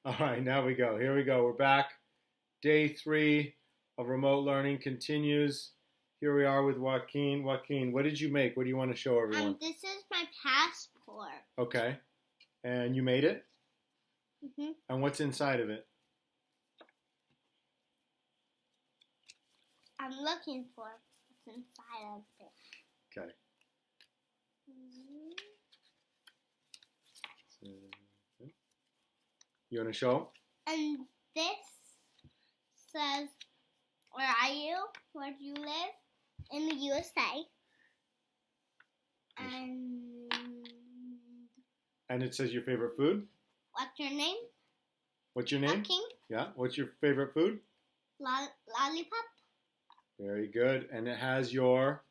All right, now we go. Here we go. We're back. Day 3 of remote learning continues. Here we are with Joaquin. Joaquin, what did you make? What do you want to show everyone? This is my passport. Okay. And you made it? Mm-hmm. And what's inside of it? I'm looking for what's inside of it. Okay. You want to show? And this says, where are you? Where do you live? In the USA. And it says your favorite food? What's your name? What's your name? Joaquin. Yeah. What's your favorite food? Lollipop. Very good. And it has your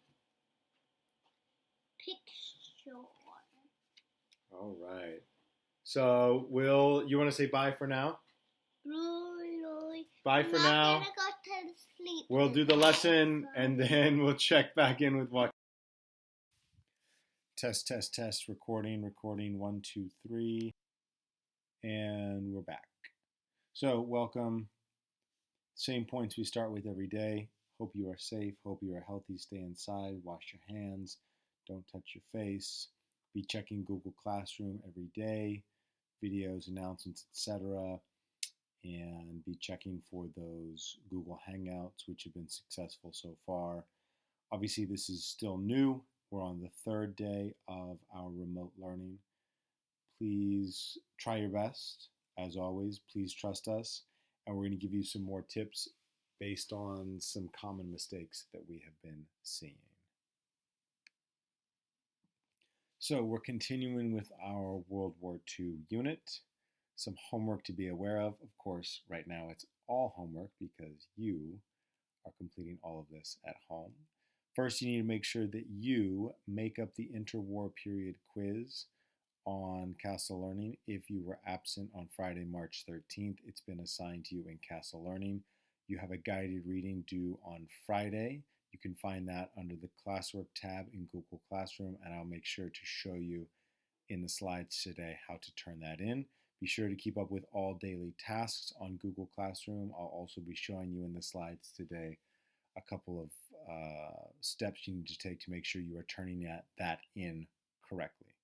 Picture. All right. So you want to say bye for now? Bye for now. I'm gonna go to sleep. We'll do the lesson and then we'll check back in with what. Test, test, test. Recording. 1, 2, 3. And we're back. So welcome. Same points we start with every day. Hope you are safe. Hope you are healthy. Stay inside. Wash your hands. Don't touch your face. Be checking Google Classroom every day. Videos, announcements, etc. And be checking for those Google Hangouts, which have been successful so far. Obviously, this is still new. We're on the 3rd day of our remote learning. Please try your best. As always, please trust us. And we're going to give you some more tips based on some common mistakes that we have been seeing. So we're continuing with our World War II unit. Some homework to be aware of. Of course, right now it's all homework because you are completing all of this at home. First, you need to make sure that you make up the interwar period quiz on Castle Learning. If you were absent on Friday, March 13th, it's been assigned to you in Castle Learning. You have a guided reading due on Friday. You can find that under the Classwork tab in Google Classroom, and I'll make sure to show you in the slides today how to turn that in. Be sure to keep up with all daily tasks on Google Classroom. I'll also be showing you in the slides today a couple of steps you need to take to make sure you are turning that in correctly.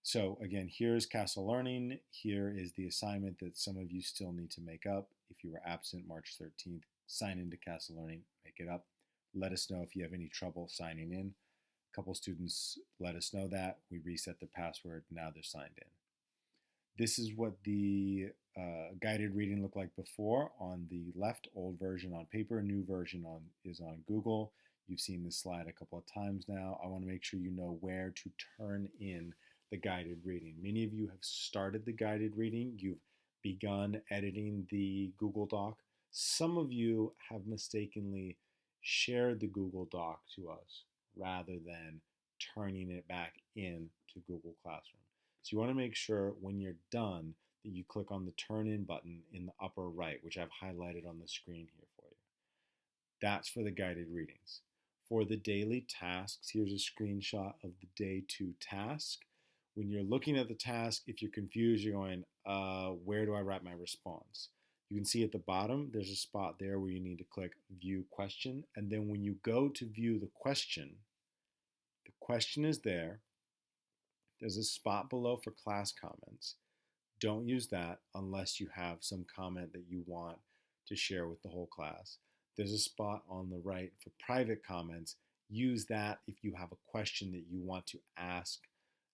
So again, here's Castle Learning. Here is the assignment that some of you still need to make up. If you were absent March 13th, sign into Castle Learning, make it up. Let us know if you have any trouble signing in. A couple students let us know that. We reset the password. Now they're signed in. This is what the guided reading looked like before. On the left, old version on paper, new version is on Google. You've seen this slide a couple of times now. I want to make sure you know where to turn in the guided reading. Many of you have started the guided reading. You've begun editing the Google Doc. Some of you have mistakenly shared the Google Doc to us rather than turning it back in to Google Classroom. So you want to make sure when you're done that you click on the turn in button in the upper right, which I've highlighted on the screen here for you. That's for the guided readings. For the daily tasks, here's a screenshot of the day 2 task. When you're looking at the task, if you're confused, you're going, where do I write my response? You can see at the bottom, there's a spot there where you need to click View Question. And then when you go to view the question is there. There's a spot below for class comments. Don't use that unless you have some comment that you want to share with the whole class. There's a spot on the right for private comments. Use that if you have a question that you want to ask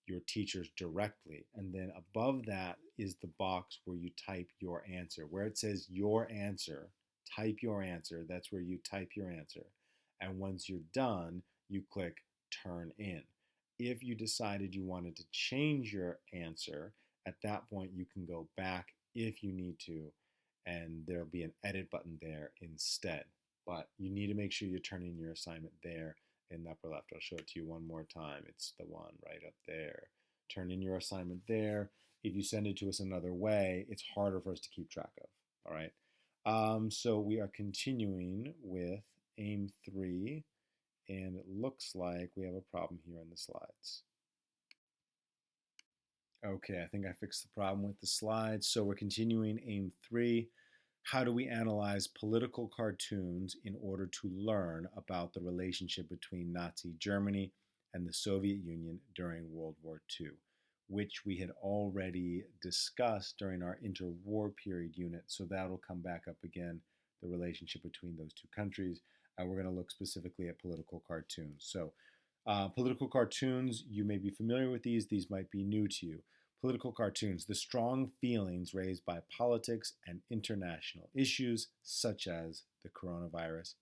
your teachers directly. And then above that is the box where you type your answer. Where it says your answer, type your answer. That's where you type your answer. And once you're done, you click Turn In. If you decided you wanted to change your answer, at that point you can go back if you need to, and there'll be an edit button there instead. But you need to make sure you turn in your assignment there in the upper left. I'll show it to you one more time. It's the one right up there. Turn in your assignment there. If you send it to us another way, it's harder for us to keep track of. All right. So we are continuing with AIM 3. And it looks like we have a problem here in the slides. Okay, I think I fixed the problem with the slides. So we're continuing aim 3. How do we analyze political cartoons in order to learn about the relationship between Nazi Germany and the Soviet Union during World War II, which we had already discussed during our interwar period unit. So that'll come back up again, the relationship between those two countries. We're going to look specifically at political cartoons. So political cartoons, you may be familiar with these. These might be new to you. Political cartoons, the strong feelings raised by politics and international issues, such as the coronavirus,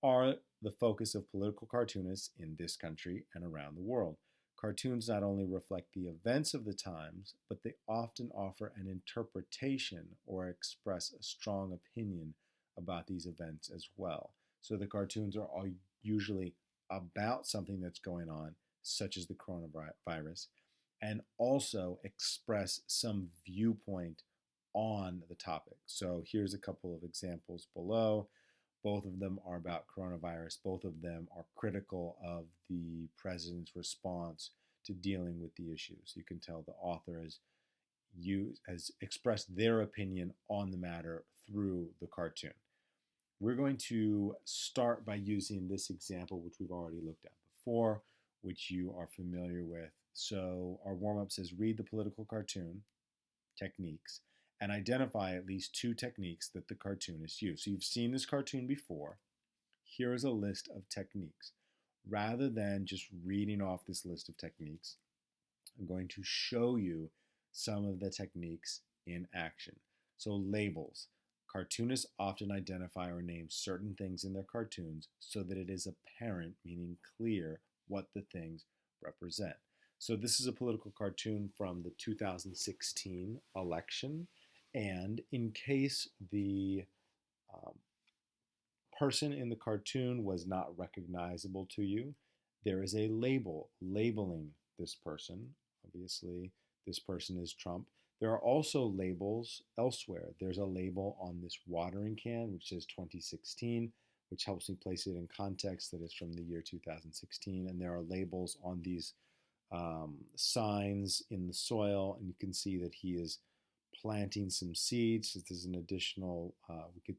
are the focus of political cartoonists in this country and around the world. Cartoons not only reflect the events of the times, but they often offer an interpretation or express a strong opinion about these events as well. So the cartoons are all usually about something that's going on, such as the coronavirus, and also express some viewpoint on the topic. So here's a couple of examples below. Both of them are about coronavirus. Both of them are critical of the president's response to dealing with the issues. You can tell the author has expressed their opinion on the matter through the cartoon. We're going to start by using this example, which we've already looked at before, which you are familiar with. So our warm-up says, read the political cartoon techniques and identify at least 2 techniques that the cartoonist used. So you've seen this cartoon before. Here is a list of techniques. Rather than just reading off this list of techniques, I'm going to show you some of the techniques in action. So labels. Cartoonists often identify or name certain things in their cartoons so that it is apparent, meaning clear, what the things represent. So this is a political cartoon from the 2016 election. And in case the person in the cartoon was not recognizable to you, there is a label labeling this person. Obviously, this person is Trump. There are also labels elsewhere. There's a label on this watering can, which says 2016, which helps me place it in context that is from the year 2016. And there are labels on these signs in the soil, and you can see that he is planting some seeds. So this is an additional, we could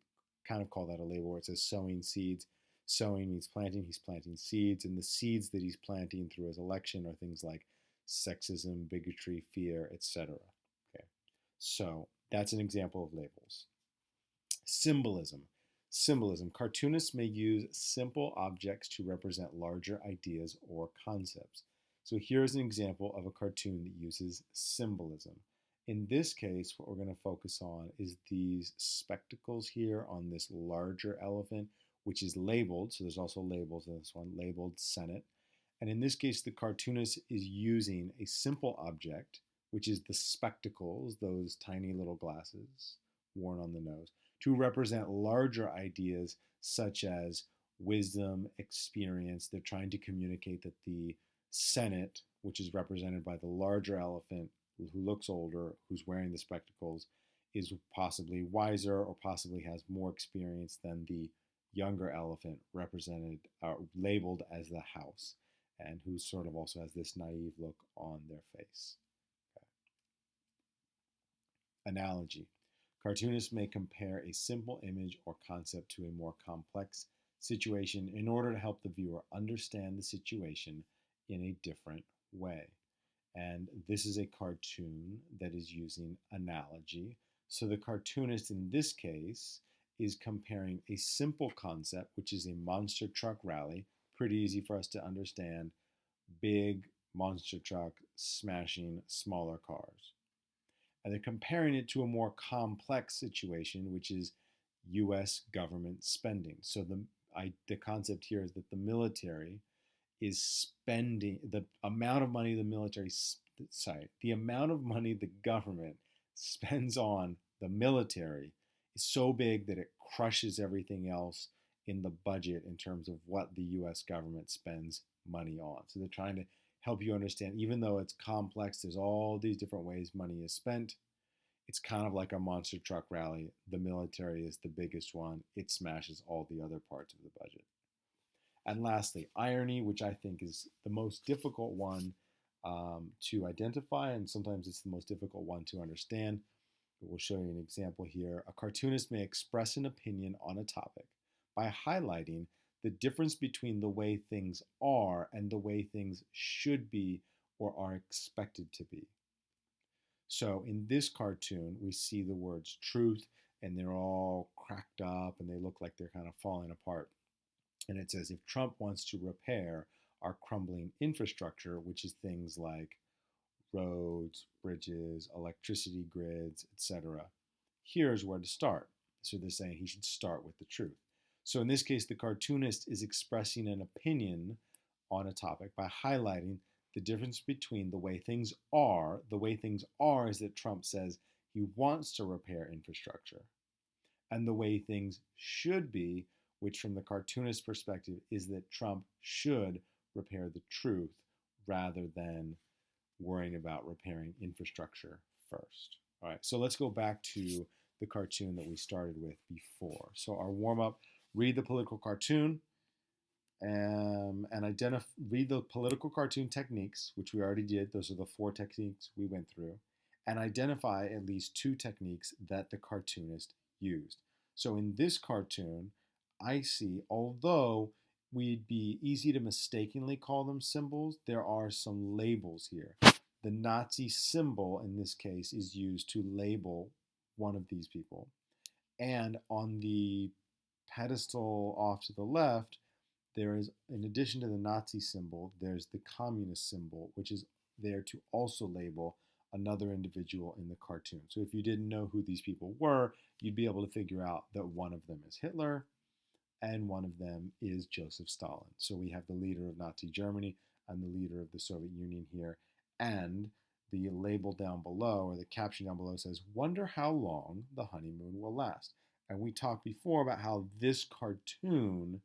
kind of call that a label where it says sowing seeds. Sowing means planting. He's planting seeds, and the seeds that he's planting through his election are things like sexism, bigotry, fear, etc. Okay, so that's an example of labels. Symbolism. Symbolism. Cartoonists may use simple objects to represent larger ideas or concepts. So here's an example of a cartoon that uses symbolism. In this case, what we're going to focus on is these spectacles here on this larger elephant, which is labeled. So there's also labels in this one, labeled Senate. And in this case, the cartoonist is using a simple object, which is the spectacles, those tiny little glasses worn on the nose, to represent larger ideas such as wisdom, experience. They're trying to communicate that the Senate, which is represented by the larger elephant who looks older, who's wearing the spectacles, is possibly wiser or possibly has more experience than the younger elephant represented, labeled as the House, and who sort of also has this naive look on their face. Okay. Analogy. Cartoonists may compare a simple image or concept to a more complex situation in order to help the viewer understand the situation in a different way. And this is a cartoon that is using analogy. So the cartoonist in this case is comparing a simple concept, which is a monster truck rally, pretty easy for us to understand, big monster truck smashing smaller cars. And they're comparing it to a more complex situation, which is U.S. government spending. So the concept here is that the military is spending, the amount of money the amount of money the government spends on the military is so big that it crushes everything else in the budget in terms of what the U.S. government spends money on. So they're trying to help you understand, even though it's complex, there's all these different ways money is spent. It's kind of like a monster truck rally. The military is the biggest one. It smashes all the other parts of the budget. And lastly, irony, which I think is the most difficult one to identify, and sometimes it's the most difficult one to understand. We'll show you an example here. A cartoonist may express an opinion on a topic by highlighting the difference between the way things are and the way things should be or are expected to be. So in this cartoon, we see the words truth, and they're all cracked up and they look like they're kind of falling apart. And it says, if Trump wants to repair our crumbling infrastructure, which is things like roads, bridges, electricity grids, etc., here's where to start. So they're saying he should start with the truth. So in this case, the cartoonist is expressing an opinion on a topic by highlighting the difference between the way things are. The way things are is that Trump says he wants to repair infrastructure, and the way things should be, which from the cartoonist perspective is that Trump should repair the truth rather than worrying about repairing infrastructure first. All right, so let's go back to the cartoon that we started with before. So our warm-up, read the political cartoon and read the political cartoon techniques, which we already did. Those are the 4 techniques we went through, and identify at least 2 techniques that the cartoonist used. So in this cartoon, I see, although we'd be easy to mistakenly call them symbols, there are some labels here. The Nazi symbol in this case is used to label one of these people. And on the pedestal off to the left, there is, in addition to the Nazi symbol, there's the communist symbol, which is there to also label another individual in the cartoon. So if you didn't know who these people were, you'd be able to figure out that one of them is Hitler and one of them is Joseph Stalin. So we have the leader of Nazi Germany and the leader of the Soviet Union here. And the label down below, or the caption down below, says, "Wonder how long the honeymoon will last." And we talked before about how this cartoon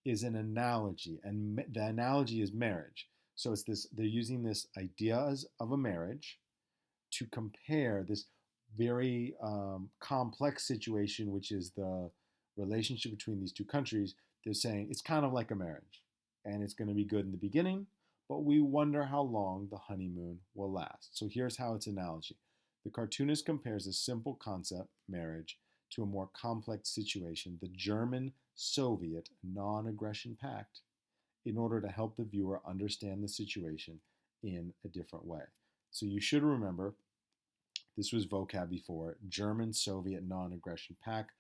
is an analogy, and the analogy is marriage. So it's this, they're using this ideas of a marriage to compare this very complex situation, which is the relationship between these 2 countries. They're saying it's kind of like a marriage, and it's going to be good in the beginning, but we wonder how long the honeymoon will last. So here's how it's analogy. The cartoonist compares a simple concept, marriage, to a more complex situation, the German-Soviet non-aggression pact, in order to help the viewer understand the situation in a different way. So you should remember, this was vocab before, German-Soviet non-aggression pact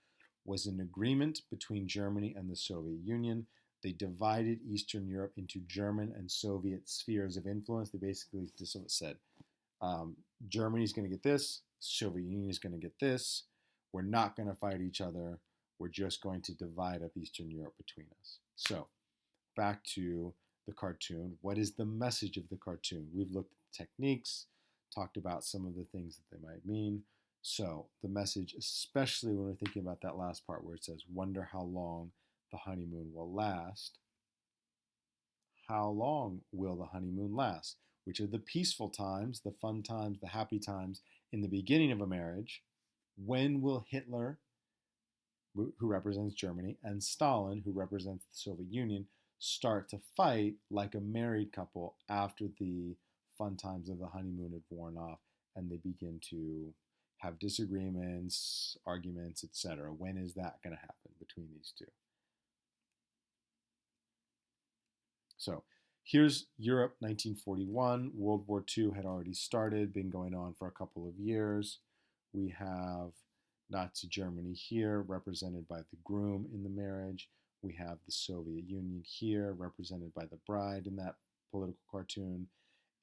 was an agreement between Germany and the Soviet Union. They divided Eastern Europe into German and Soviet spheres of influence. They basically just said, Germany's going to get this, Soviet Union is going to get this. We're not going to fight each other. We're just going to divide up Eastern Europe between us. So back to the cartoon. What is the message of the cartoon? We've looked at the techniques, talked about some of the things that they might mean. So the message, especially when we're thinking about that last part where it says, wonder how long the honeymoon will last. How long will the honeymoon last? Which are the peaceful times, the fun times, the happy times in the beginning of a marriage? When will Hitler, who represents Germany, and Stalin, who represents the Soviet Union, start to fight like a married couple after the fun times of the honeymoon have worn off and they begin to have disagreements, arguments, etc.? When is that going to happen between these 2? So here's Europe, 1941. World War II had already started, been going on for a couple of years. We have Nazi Germany here, represented by the groom in the marriage. We have the Soviet Union here, represented by the bride in that political cartoon.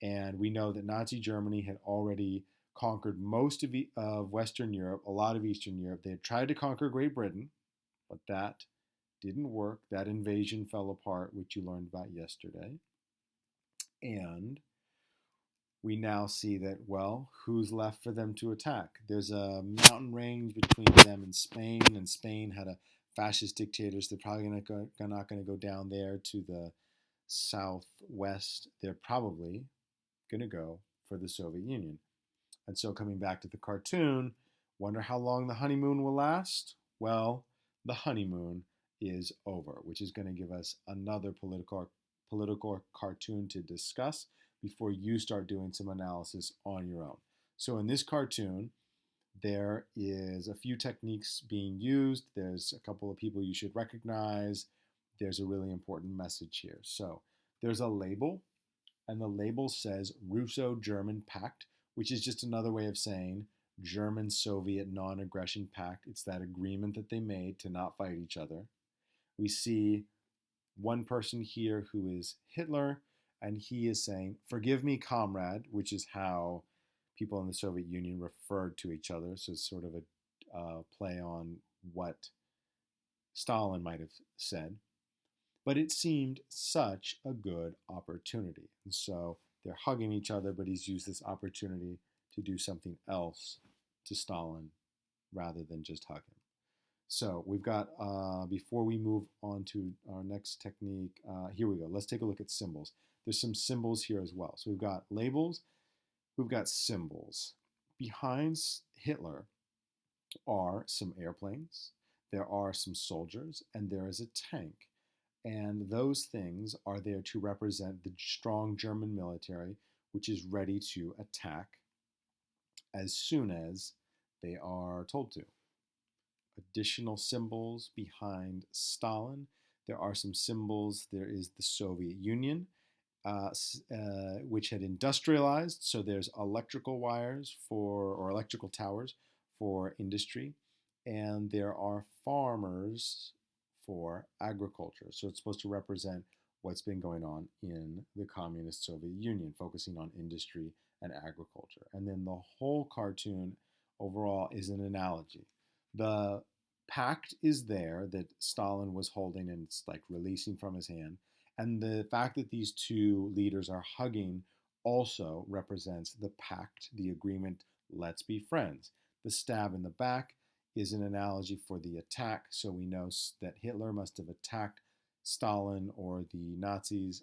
And we know that Nazi Germany had already conquered most of Western Europe, a lot of Eastern Europe. They had tried to conquer Great Britain, but that didn't work. That invasion fell apart, which you learned about yesterday. And we now see that, well, who's left for them to attack? There's a mountain range between them and Spain had a fascist dictator, so they're probably not going to go down there to the southwest. They're probably going to go for the Soviet Union. And so coming back to the cartoon, wonder how long the honeymoon will last? Well, the honeymoon is over, which is going to give us another political cartoon to discuss. before you start doing some analysis on your own. So in this cartoon, there is a few techniques being used. There's a couple of people you should recognize. There's a really important message here. So there's a label, and the label says Russo-German Pact, which is just another way of saying German-Soviet non-aggression pact. It's that agreement that they made to not fight each other. We see one person here who is Hitler, and he is saying, "Forgive me, comrade," which is how people in the Soviet Union referred to each other. So it's sort of a play on what Stalin might have said. But it seemed such a good opportunity. And so they're hugging each other, but he's used this opportunity to do something else to Stalin rather than just hug him. So we've got, before we move on to our next technique, here we go. Let's take a look at symbols. There's some symbols here as well. So we've got labels, we've got symbols. Behind Hitler are some airplanes, there are some soldiers, and there is a tank. And those things are there to represent the strong German military, which is ready to attack as soon as they are told to. Additional symbols behind Stalin. There are some symbols. There is the Soviet Union, which had industrialized. So there's electrical wires or electrical towers for industry. And there are farmers for agriculture. So it's supposed to represent what's been going on in the communist Soviet Union, focusing on industry and agriculture. And then the whole cartoon overall is an analogy. The pact is there that Stalin was holding and it's like releasing from his hand. And the fact that these two leaders are hugging also represents the pact, the agreement, let's be friends. The stab in the back is an analogy for the attack. So we know that Hitler must have attacked Stalin or the Nazis,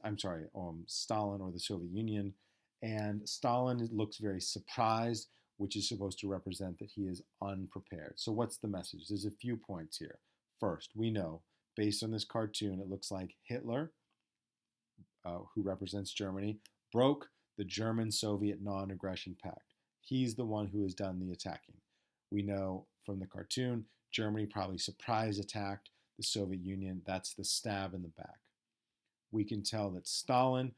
Stalin or the Soviet Union. And Stalin looks very surprised, which is supposed to represent that he is unprepared. So what's the message? There's a few points here. First, we know, based on this cartoon, it looks like Hitler, who represents Germany, broke the German-Soviet non-aggression pact. He's the one who has done the attacking. We know from the cartoon, Germany probably surprise attacked the Soviet Union. That's the stab in the back. We can tell that Stalin,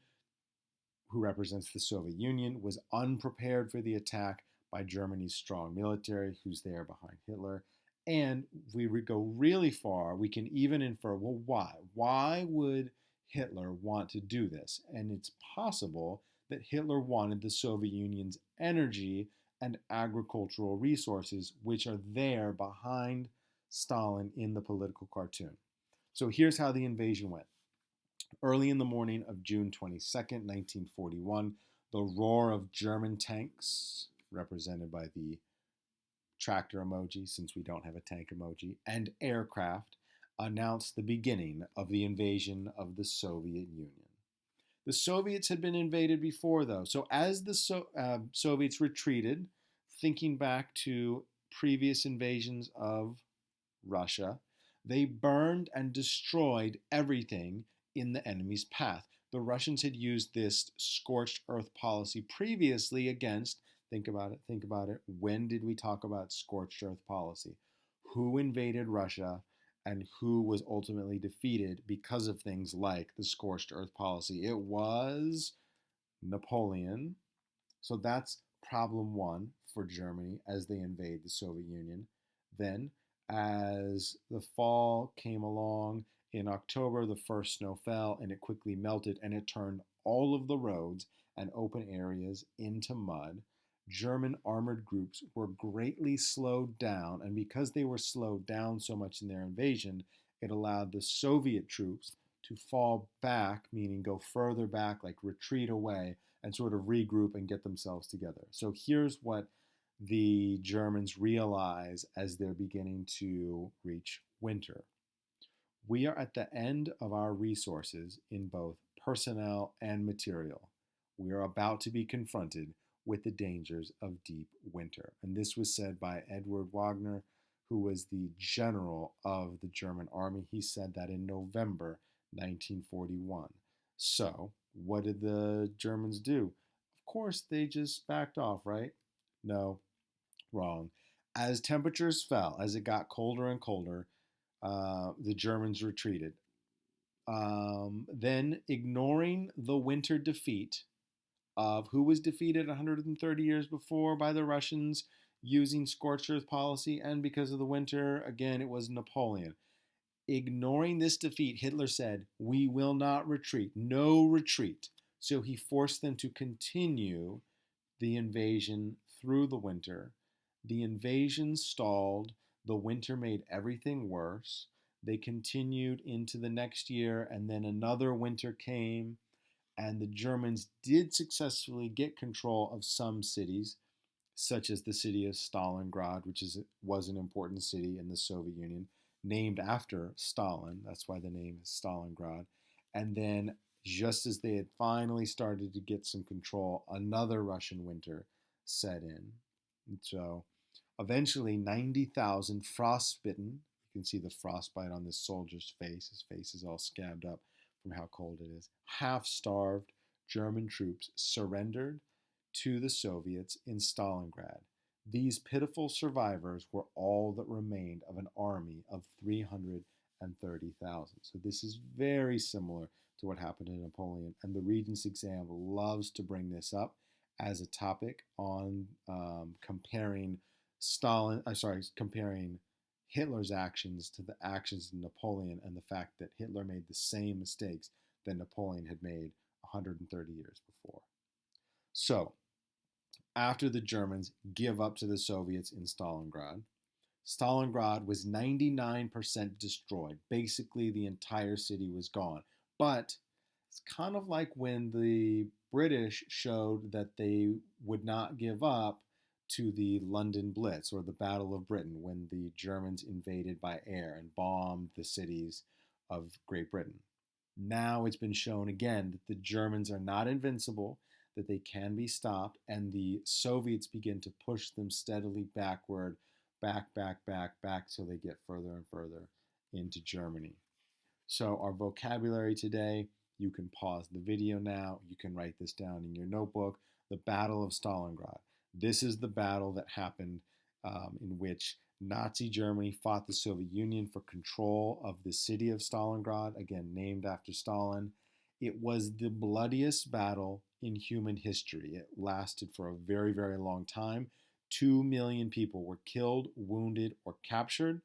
who represents the Soviet Union, was unprepared for the attack by Germany's strong military, who's there behind Hitler. And if we go really far, we can even infer, well, why? Why would Hitler want to do this? And it's possible that Hitler wanted the Soviet Union's energy and agricultural resources, which are there behind Stalin in the political cartoon. So here's how the invasion went. Early in the morning of June 22nd, 1941, the roar of German tanks, represented by the tractor emoji, since we don't have a tank emoji, and aircraft, announced the beginning of the invasion of the Soviet Union. The Soviets had been invaded before, though. So as the Soviets retreated, thinking back to previous invasions of Russia, they burned and destroyed everything in the enemy's path. The Russians had used this scorched earth policy previously against, think about it, when did we talk about scorched earth policy? Who invaded Russia and who was ultimately defeated because of things like the scorched earth policy? It was Napoleon. So that's problem one for Germany as they invade the Soviet Union. Then, as the fall came along, in October, the first snow fell and it quickly melted and it turned all of the roads and open areas into mud. German armored groups were greatly slowed down, and because they were slowed down so much in their invasion, it allowed the Soviet troops to fall back, meaning go further back, like retreat away, and sort of regroup and get themselves together. So here's what the Germans realize as they're beginning to reach winter. We are at the end of our resources in both personnel and material. We are about to be confronted with the dangers of deep winter. And this was said by Edward Wagner, who was the general of the German army. He said that in November 1941. So What did the Germans do? Of course, they just backed off, right? No, wrong. As temperatures fell, as it got colder and colder, the Germans retreated. Then, ignoring the winter defeat of who was defeated 130 years before by the Russians using scorched earth policy, and because of the winter, again, it was Napoleon. Ignoring this defeat, Hitler said, "We will not retreat, no retreat." So he forced them to continue the invasion through the winter. The invasion stalled. The winter made everything worse. They continued into the next year, and then another winter came, and the Germans did successfully get control of some cities, such as the city of Stalingrad, which was an important city in the Soviet Union, named after Stalin. That's why the name is Stalingrad. And then, just as they had finally started to get some control, another Russian winter set in. And so, eventually, 90,000 frostbitten. You can see the frostbite on this soldier's face. His face is all scabbed up from how cold it is. Half starved German troops surrendered to the Soviets in Stalingrad. These pitiful survivors were all that remained of an army of 330,000. So this is very similar to what happened to Napoleon. And the Regents exam loves to bring this up as a topic on comparing Hitler's actions to the actions of Napoleon, and the fact that Hitler made the same mistakes that Napoleon had made 130 years before. So, after the Germans give up to the Soviets in Stalingrad, Stalingrad was 99% destroyed. Basically, the entire city was gone. But it's kind of like when the British showed that they would not give up to the London Blitz, or the Battle of Britain, when the Germans invaded by air and bombed the cities of Great Britain. Now it's been shown again that the Germans are not invincible, that they can be stopped, and the Soviets begin to push them steadily backward, back, so they get further and further into Germany. So our vocabulary today, you can pause the video now, you can write this down in your notebook. The Battle of Stalingrad. This is the battle that happened in which Nazi Germany fought the Soviet Union for control of the city of Stalingrad, again named after Stalin. It was the bloodiest battle in human history. It lasted for a very, very long time. 2 million people were killed, wounded, or captured,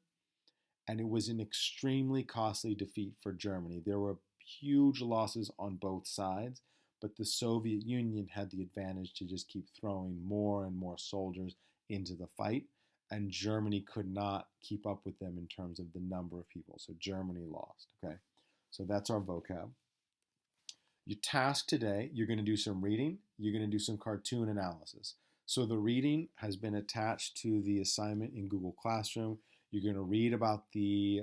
and it was an extremely costly defeat for Germany. There were huge losses on both sides, but the Soviet Union had the advantage to just keep throwing more and more soldiers into the fight, and Germany could not keep up with them in terms of the number of people. So Germany lost, okay? So that's our vocab. Your task today, you're going to do some reading, you're going to do some cartoon analysis. So the reading has been attached to the assignment in Google Classroom. You're going to read about the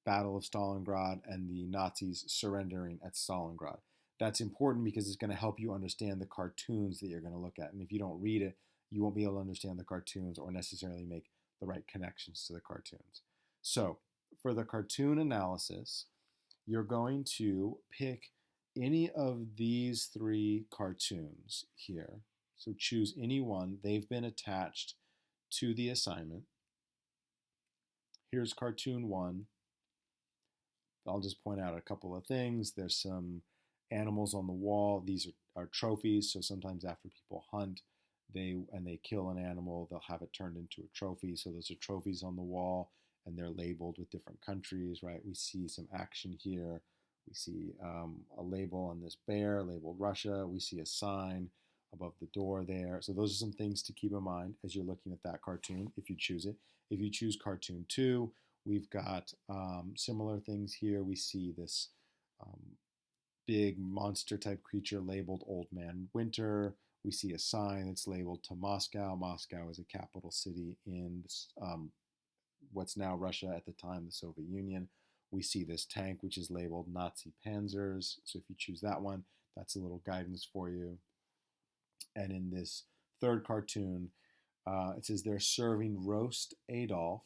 Battle of Stalingrad and the Nazis surrendering at Stalingrad. That's important because it's going to help you understand the cartoons that you're going to look at. And if you don't read it, you won't be able to understand the cartoons or necessarily make the right connections to the cartoons. So for the cartoon analysis, you're going to pick any of these 3 cartoons here. So choose any one. They've been attached to the assignment. Here's cartoon 1. I'll just point out a couple of things. There's some animals on the wall. These are trophies, so sometimes after people hunt and they kill an animal, they'll have it turned into a trophy. So those are trophies on the wall, and they're labeled with different countries, right? We see some action here. We see a label on this bear labeled Russia. We see a sign above the door there. So those are some things to keep in mind as you're looking at that cartoon, if you choose it. If you choose cartoon 2, we've got similar things here. We see this big monster type creature labeled Old Man Winter. We see a sign that's labeled to Moscow. Moscow is a capital city in what's now Russia, at the time the Soviet Union. We see this tank which is labeled Nazi Panzers. So if you choose that one, that's a little guidance for you. And in this third cartoon, it says they're serving roast Adolf,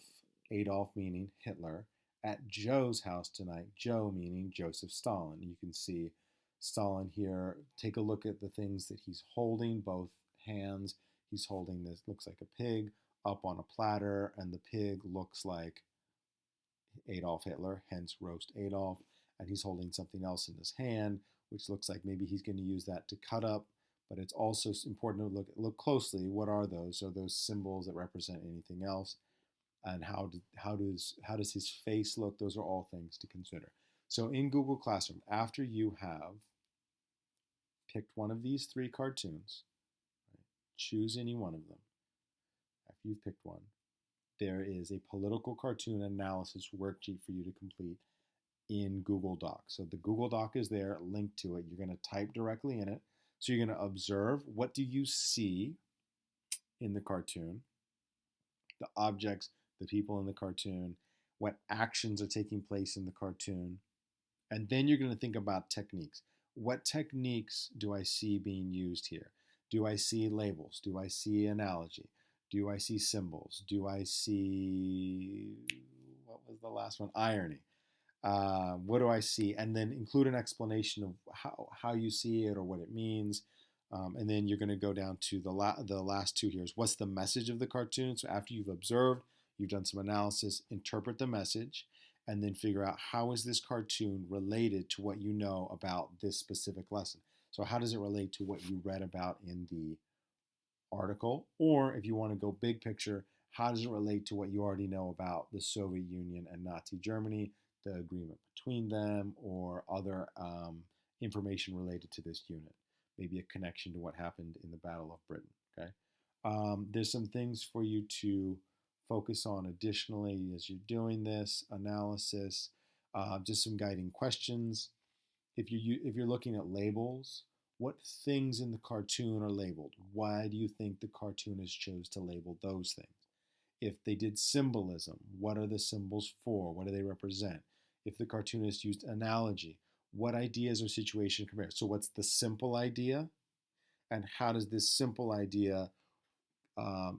Adolf meaning Hitler, at Joe's house tonight. Joe meaning Joseph Stalin. You can see Stalin here. Take a look at the things that he's holding, both hands. He's holding this, looks like a pig, up on a platter, and the pig looks like Adolf Hitler, hence roast Adolf. And he's holding something else in his hand, which looks like maybe he's going to use that to cut up. But it's also important to look closely. What are those? Are those symbols that represent anything else? And how does his face look? Those are all things to consider. So in Google Classroom, after you have picked one of these 3 cartoons, right, choose any one of them. After you've picked one, there is a political cartoon analysis worksheet for you to complete in Google Docs. So the Google Doc is there, linked to it. You're going to type directly in it. So you're going to observe, what do you see in the cartoon, the objects, the people in the cartoon, what actions are taking place in the cartoon, and then you're going to think about techniques. What techniques do I see being used here? Do I see labels? Do I see analogy? Do I see symbols? Do I see, what was the last one? Irony. What do I see? And then include an explanation of how you see it or what it means. And then you're going to go down to the last 2 here. What's the message of the cartoon? So after you've observed, you've done some analysis, interpret the message, and then figure out how is this cartoon related to what you know about this specific lesson. So how does it relate to what you read about in the article? Or if you want to go big picture, how does it relate to what you already know about the Soviet Union and Nazi Germany, the agreement between them, or other information related to this unit? Maybe a connection to what happened in the Battle of Britain. Okay. There's some things for you to focus on additionally as you're doing this analysis. Just some guiding questions. If you're looking at labels, what things in the cartoon are labeled? Why do you think the cartoonist chose to label those things? If they did symbolism, what are the symbols for? What do they represent? If the cartoonist used analogy, what ideas or situation compare? So what's the simple idea? And how does this simple idea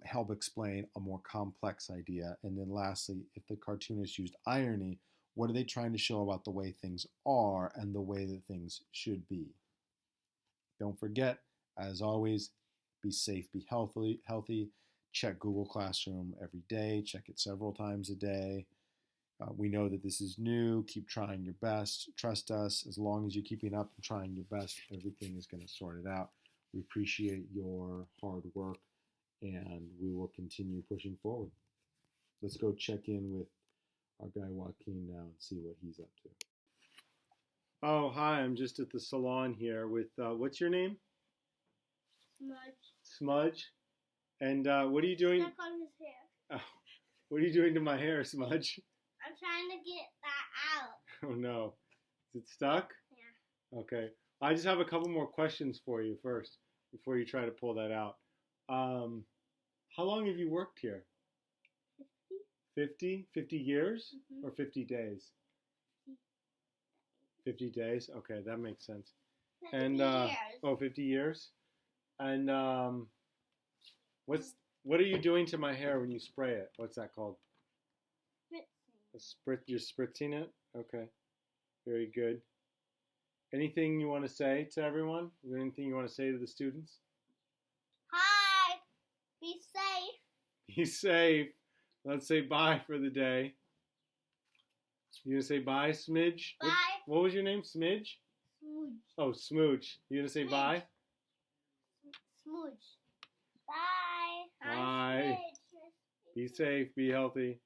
help explain a more complex idea? And then lastly, if the cartoonist used irony, what are they trying to show about the way things are and the way that things should be? Don't forget, as always, be safe, be healthy. Check Google Classroom every day. Check it several times a day. We know that this is new. Keep trying your best. Trust us. As long as you're keeping up and trying your best, everything is going to sort it out. We appreciate your hard work, and we will continue pushing forward. Let's go check in with our guy Joaquin now and see what he's up to. Oh, hi. I'm just at the salon here with, what's your name? Smudge. Smudge? And what are you doing? Check on his hair. Oh, what are you doing to my hair, Smudge? I'm trying to get that out. Oh, no. Is it stuck? Yeah. Okay. I just have a couple more questions for you first before you try to pull that out. How long have you worked here? 50? 50 years? Mm-hmm. Or 50 days? 50 days? Okay, that makes sense. 50 And years. 50 years? And what are you doing to my hair when you spray it? What's that called? You're spritzing it? Okay. Very good. Anything you want to say to everyone? Is there anything you want to say to the students? Hi. Be safe. Be safe. Let's say bye for the day. You gonna say bye, Smidge? Bye. What was your name? Smidge? Smooch. Oh, Smooch. You gonna say Smidge. bye? Smooch. Bye. Bye. I'm Smidge. Be safe. Be healthy.